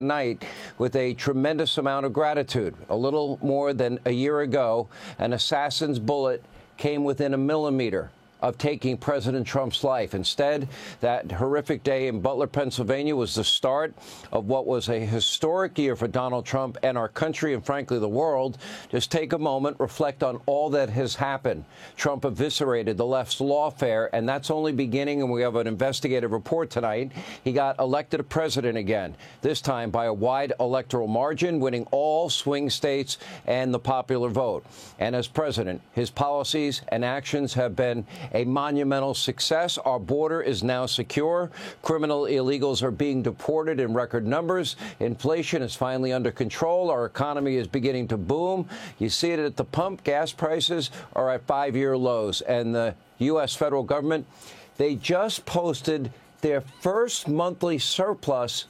night with a tremendous amount of gratitude. A little more than a year ago, an assassin's bullet came within a millimeter of taking President Trump's life. Instead, that horrific day in Butler, Pennsylvania was the start of what was a historic year for Donald Trump and our country and, frankly, the world. Just take a moment, reflect on all that has happened. Trump eviscerated the left's lawfare, and that's only beginning, and we have an investigative report tonight. He got elected president again, this time by a wide electoral margin, winning all swing states and the popular vote. And as president, his policies and actions have been a monumental success. Our border is now secure. Criminal illegals are being deported in record numbers. Inflation is finally under control. Our economy is beginning to boom. You see it at the pump. Gas prices are at 5-year lows. And the U.S. federal government, they just posted their first monthly surplus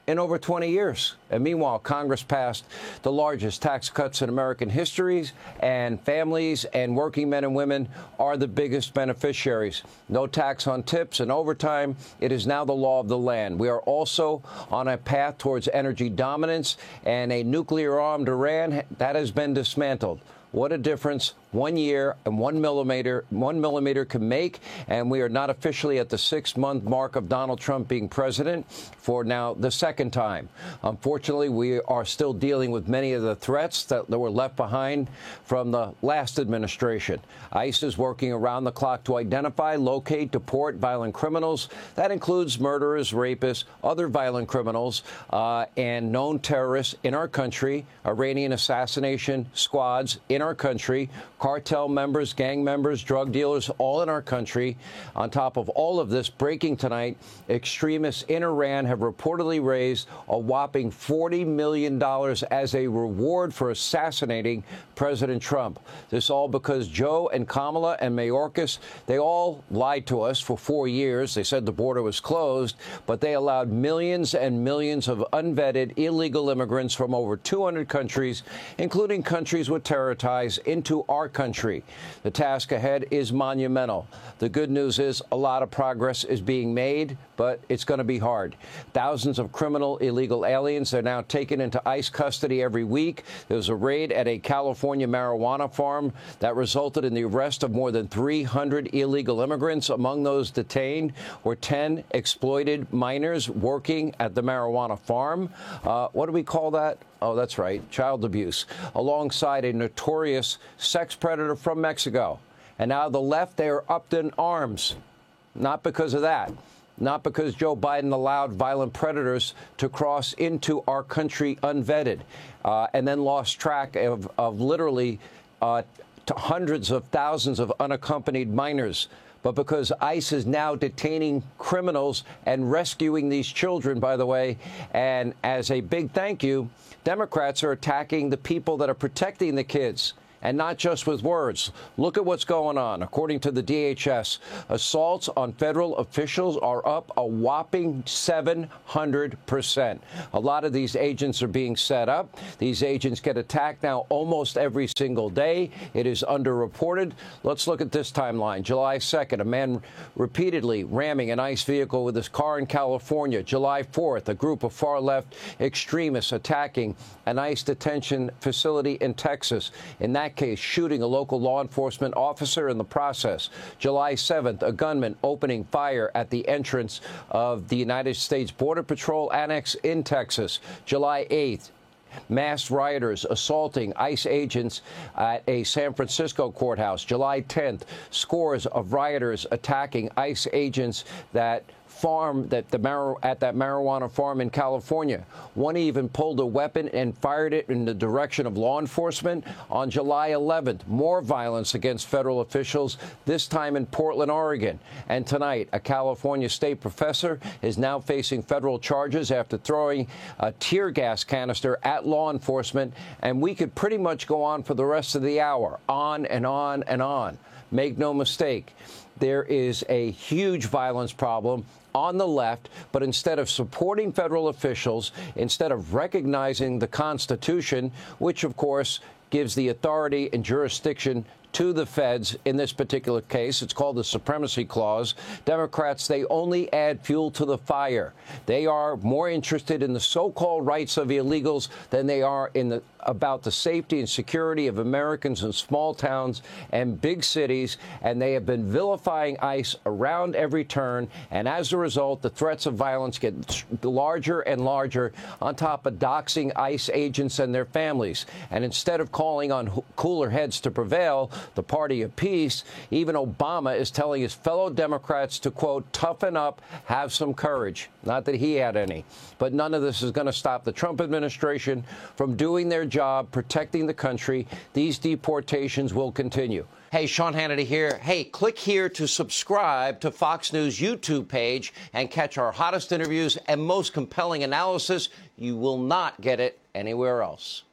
in over 20 years. And meanwhile, Congress passed the largest tax cuts in American history, and families and working men and women are the biggest beneficiaries. No tax on tips and overtime. It is now the law of the land. We are also on a path towards energy dominance, and a nuclear-armed Iran that has been dismantled. What a difference 1 year and 1 millimeter can make. And we are not officially at the 6-month mark of Donald Trump being president for now the second time. Unfortunately, we are still dealing with many of the threats that were left behind from the last administration. ICE is working around the clock to identify, locate, deport violent criminals. That includes murderers, rapists, other violent criminals, and known terrorists in our country, Iranian assassination squads in our country, cartel members, gang members, drug dealers, all in our country. On top of all of this, breaking tonight, extremists in Iran have reportedly raised a whopping $40 million as a reward for assassinating President Trump. This all because Joe and Kamala and Mayorkas, they all lied to us for 4 years. They said the border was closed, but they allowed millions and millions of unvetted illegal immigrants from over 200 countries, including countries with terror ties, into our country. The task ahead is monumental. The good news is a lot of progress is being made, but it's going to be hard. Thousands of criminal illegal aliens are now taken into ICE custody every week. There was a raid at a California marijuana farm that resulted in the arrest of more than 300 illegal immigrants. Among those detained were 10 exploited minors working at the marijuana farm. What do we call that? Oh, that's right, child abuse, alongside a notorious sex predator from Mexico. And now the left, they are up in arms. Not because of that. Not because Joe Biden allowed violent predators to cross into our country unvetted, and then lost track of literally hundreds of thousands of unaccompanied minors, but because ICE is now detaining criminals and rescuing these children, by the way. And as a big thank you, Democrats are attacking the people that are protecting the kids. And not just with words. Look at what's going on. According to the DHS, assaults on federal officials are up a whopping 700%. A lot of these agents are being set up. These agents get attacked now almost every single day. It is underreported. Let's look at this timeline. July 2nd, a man repeatedly ramming an ICE vehicle with his car in California. July 4th, a group of far-left extremists attacking an ICE detention facility in Texas. In that case, shooting a local law enforcement officer in the process. July 7th, a gunman opening fire at the entrance of the United States Border Patrol annex in Texas. July 8th, masked rioters assaulting ICE agents at a San Francisco courthouse. July 10th, scores of rioters attacking ICE agents at that marijuana farm in California. One even pulled a weapon and fired it in the direction of law enforcement. On July 11th, more violence against federal officials, this time in Portland, Oregon. And tonight, a California state professor is now facing federal charges after throwing a tear gas canister at law enforcement. And we could pretty much go on for the rest of the hour, on and on and on. Make no mistake, there is a huge violence problem on the left, but instead of supporting federal officials, instead of recognizing the Constitution, which, of course, gives the authority and jurisdiction to the feds in this particular case. It's called the Supremacy Clause. Democrats, they only add fuel to the fire. They are more interested in the so-called rights of illegals than they are about the safety and security of Americans in small towns and big cities, and they have been vilifying ICE around every turn, and as a result, the threats of violence get larger and larger, on top of doxing ICE agents and their families. And instead of calling on cooler heads to prevail, the party of peace, even Obama is telling his fellow Democrats to, quote, toughen up, have some courage. Not that he had any. But none of this is going to stop the Trump administration from doing their job, protecting the country. These deportations will continue. Hey, Sean Hannity here. Hey, click here to subscribe to Fox News YouTube page and catch our hottest interviews and most compelling analysis. You will not get it anywhere else.